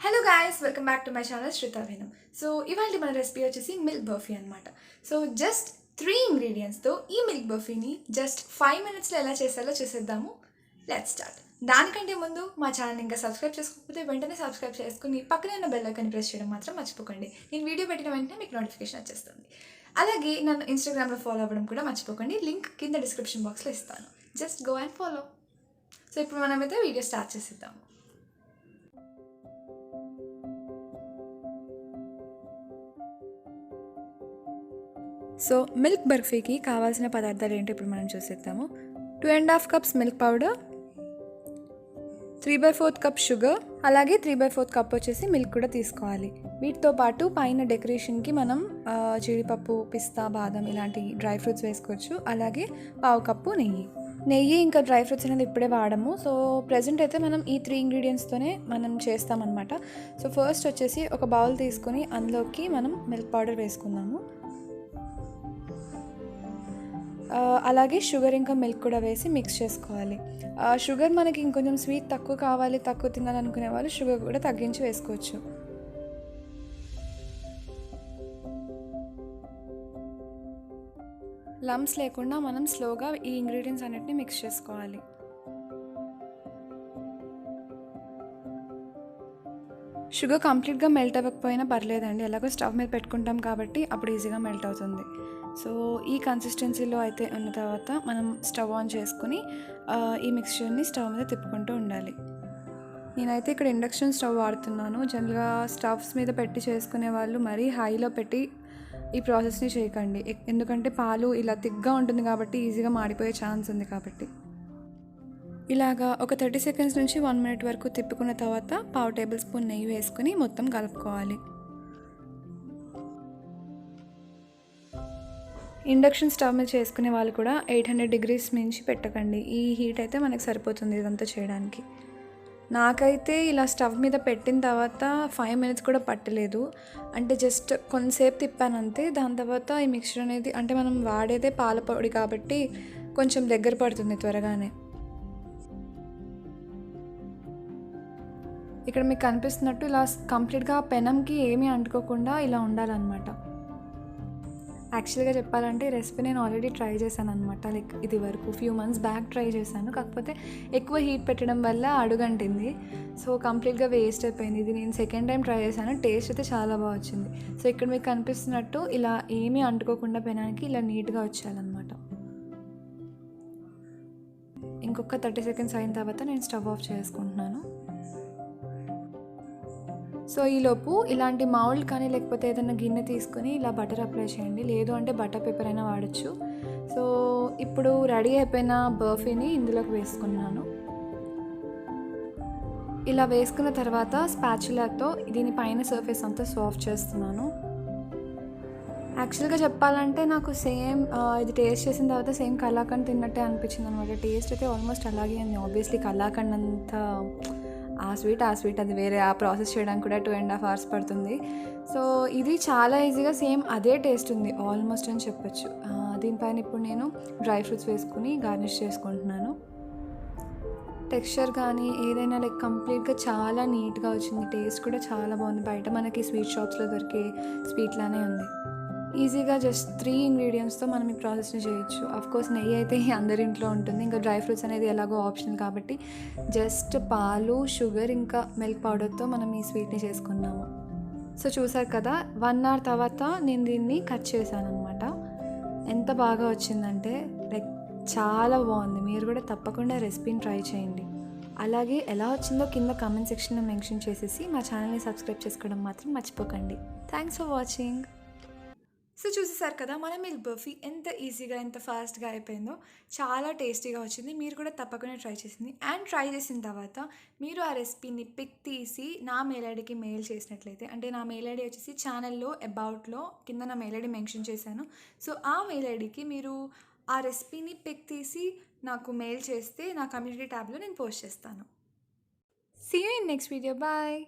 Hello guys, welcome back to my channel శ్రుత వేణం. So ఇవాళ మన రెసిపీ వచ్చేసి మిల్క్ బర్ఫీ అనమాట. సో జస్ట్ 3 ఇంగ్రీడియంట్స్తో ఈ మిల్క్ బర్ఫీని జస్ట్ 5 minutesలో ఎలా చేసాలో చూసేద్దాము. Let's start. దానికంటే ముందు మా ఛానల్ ఇంకా సబ్స్క్రైబ్ చేసుకోకపోతే వెంటనే సబ్స్క్రైబ్ చేసుకుని పక్కనే ఉన్న బెల్ ఐకాన్ ప్రెస్ చేయడం మాత్రం మర్చిపోకండి. నేను వీడియో పెట్టిన వెంటనే మీకు నోటిఫికేషన్ వచ్చేస్తుంది. అలాగే నన్ను ఇన్స్టాగ్రామ్లో ఫాలో అవ్వడం కూడా మర్చిపోకండి. లింక్ కింద డిస్క్రిప్షన్ బాక్స్లో ఇస్తాను. Just go and follow. So ఇప్పుడు మనమైతే వీడియో స్టార్ట్ చేసేద్దాము. సో మిల్క్ బర్ఫీకి కావాల్సిన పదార్థాలు ఏంటో ఇప్పుడు మనం చూసేద్దాము. 2.5 cups milk powder, 3/4 cup sugar, అలాగే 3/4 కప్ వచ్చేసి మిల్క్ కూడా తీసుకోవాలి. వీటితో పాటు పైన డెకరేషన్కి మనం జీడిపప్పు, పిస్తా, బాదం ఇలాంటి డ్రై ఫ్రూట్స్ వేసుకోవచ్చు. అలాగే 1/2 కప్పు నెయ్యి ఇంకా డ్రై ఫ్రూట్స్ అనేది ఇప్పుడే వాడము. సో ప్రజెంట్ అయితే మనం ఈ 3 ఇంగ్రీడియంట్స్తోనే మనం చేస్తామన్నమాట. సో ఫస్ట్ వచ్చేసి ఒక బౌల్ తీసుకొని అందులోకి మనం మిల్క్ పౌడర్ వేసుకుందాము. అలాగే షుగర్ ఇంకా మిల్క్ కూడా వేసి మిక్స్ చేసుకోవాలి. షుగర్ మనకి ఇంకొంచెం స్వీట్ తక్కువ కావాలి, తక్కువ తినాలనుకునే వాళ్ళు షుగర్ కూడా తగ్గించి వేసుకోవచ్చు. లమ్స్ లేకుండా మనం స్లోగా ఈ ఇంగ్రీడియంట్స్ అన్నిటిని మిక్స్ చేసుకోవాలి. షుగర్ కంప్లీట్గా మెల్ట్ అవ్వకపోయినా పర్లేదండి, ఎలాగో స్టవ్ మీద పెట్టుకుంటాం కాబట్టి అప్పుడు ఈజీగా మెల్ట్ అవుతుంది. సో ఈ కన్సిస్టెన్సీలో అయితే ఉన్న తర్వాత మనం స్టవ్ ఆన్ చేసుకుని ఈ మిక్స్చర్ని స్టవ్ మీద తిప్పుకుంటూ ఉండాలి. నేనైతే ఇక్కడ ఇండక్షన్ స్టవ్ వాడుతున్నాను. జనరల్గా స్టవ్స్ మీద పెట్టి చేసుకునే వాళ్ళు మరీ హైలో పెట్టి ఈ ప్రాసెస్ని చేయకండి, ఎందుకంటే పాలు ఇలా థిక్గా ఉంటుంది కాబట్టి ఈజీగా మాడిపోయే ఛాన్స్ ఉంది కాబట్టి. ఇలాగా ఒక 30 seconds నుంచి 1 minute వరకు తిప్పుకున్న తర్వాత 1/2 tablespoon నెయ్యి వేసుకుని మొత్తం కలుపుకోవాలి. ఇండక్షన్ స్టవ్ మీద చేసుకునే వాళ్ళు కూడా 800 degrees మించి పెట్టకండి. ఈ హీట్ అయితే మనకు సరిపోతుంది ఇదంతా చేయడానికి. నాకైతే ఇలా స్టవ్ మీద పెట్టిన తర్వాత 5 minutes కూడా పట్టలేదు, అంటే జస్ట్ కొంతసేపు తిప్పాను అంతే. దాని తర్వాత ఈ మిక్చర్ అనేది, అంటే మనం వాడేదే పాల పొడి కాబట్టి కొంచెం దగ్గర పడుతుంది త్వరగానే. ఇక్కడ మీకు కనిపిస్తున్నట్టు ఇలా కంప్లీట్గా పెనంకి ఏమీ అంటుకోకుండా ఇలా ఉండాలన్నమాట. యాక్చువల్గా చెప్పాలంటే ఈ రెసిపీ నేను ఆల్రెడీ ట్రై చేశాను అనమాట. లైక్ ఇది వరకు ఫ్యూ మంత్స్ బ్యాక్ ట్రై చేశాను, కాకపోతే ఎక్కువ హీట్ పెట్టడం వల్ల అడుగంటింది. సో కంప్లీట్గా వేస్ట్ అయిపోయింది. ఇది నేను సెకండ్ టైం ట్రై చేశాను, టేస్ట్ అయితే చాలా బాగా వచ్చింది. సో ఇక్కడ మీకు కనిపిస్తున్నట్టు ఇలా ఏమీ అంటుకోకుండా పెనానికి ఇలా నీట్గా వచ్చేయాలన్నమాట. ఇంకొక 30 seconds అయిన తర్వాత నేను స్టవ్ ఆఫ్ చేసుకుంటున్నాను. సో ఈలోపు ఇలాంటి మౌల్డ్ కానీ లేకపోతే ఏదైనా గిన్నె తీసుకుని ఇలా బటర్ అప్లై చేయండి, లేదు అంటే బటర్ పేపర్ అయినా వాడచ్చు. సో ఇప్పుడు రెడీ అయిపోయిన బర్ఫీని ఇందులోకి వేసుకున్నాను. ఇలా వేసుకున్న తర్వాత స్పాచులాతో దీనిపైన సర్ఫేస్ అంతా సాఫ్ట్ చేస్తున్నాను. యాక్చువల్గా చెప్పాలంటే నాకు సేమ్ ఇది టేస్ట్ చేసిన తర్వాత సేమ్ కలాకండ్ తిన్నట్టే అనిపించింది అనమాట. టేస్ట్ అయితే ఆల్మోస్ట్ అలాగే ఉంది. ఆబ్వియస్లీ కలాకండ్ అంతా ఆ స్వీట్ అది వేరే, ఆ ప్రాసెస్ చేయడానికి కూడా 2.5 hours పడుతుంది. సో ఇది చాలా ఈజీగా సేమ్ అదే టేస్ట్ ఉంది ఆల్మోస్ట్ అని చెప్పొచ్చు. దీనిపైన ఇప్పుడు నేను డ్రై ఫ్రూట్స్ వేసుకుని గార్నిష్ చేసుకుంటున్నాను. టెక్స్చర్ కానీ ఏదైనా లైక్ కంప్లీట్గా చాలా నీట్గా వచ్చింది. టేస్ట్ కూడా చాలా బాగుంది. బయట మనకి స్వీట్ షాప్స్లో దొరికే స్వీట్ లానే ఉంది. ఈజీగా జస్ట్ 3 ఇంగ్రీడియంట్స్తో మనం ఈ ప్రాసెస్ని చేయొచ్చు. అఫ్కోర్స్ నెయ్యి అయితే అందరి ఇంట్లో ఉంటుంది, ఇంకా డ్రై ఫ్రూట్స్ అనేది ఎలాగో ఆప్షనల్ కాబట్టి జస్ట్ పాలు, షుగర్ ఇంకా మిల్క్ పౌడర్తో మనం ఈ స్వీట్ని చేసుకున్నాము. సో చూసారు కదా, 1 hour తర్వాత నేను దీన్ని కట్ చేశాను అనమాట. ఎంత బాగా వచ్చిందంటే లైక్ చాలా బాగుంది. మీరు కూడా తప్పకుండా రెసిపీని ట్రై చేయండి. అలాగే ఎలా వచ్చిందో కింద కామెంట్ సెక్షన్లో మెన్షన్ చేసేసి మా ఛానల్ని సబ్స్క్రైబ్ చేసుకోవడం మాత్రం మర్చిపోకండి. Thanks for watching. సో చూసేసారు కదా మన మిల్క్ బర్ఫీ ఎంత ఈజీగా ఎంత ఫాస్ట్గా అయిపోయిందో. చాలా టేస్టీగా వచ్చింది. మీరు కూడా తప్పకుండా ట్రై చేసిన తర్వాత మీరు ఆ రెసిపీని పిక్ తీసి నా మెయిల్ ఐడికి మెయిల్ చేసినట్లయితే, అంటే నా మెయిల్ ఐడి వచ్చేసి ఛానల్లో అబౌట్లో కింద నా మెయిల్ ఐడి మెన్షన్ చేశాను. సో ఆ మెయిల్ ఐడికి మీరు ఆ రెసిపీని పిక్ తీసి నాకు మెయిల్ చేస్తే నా కమ్యూనిటీ ట్యాబ్లో నేను పోస్ట్ చేస్తాను. See you in next video. Bye.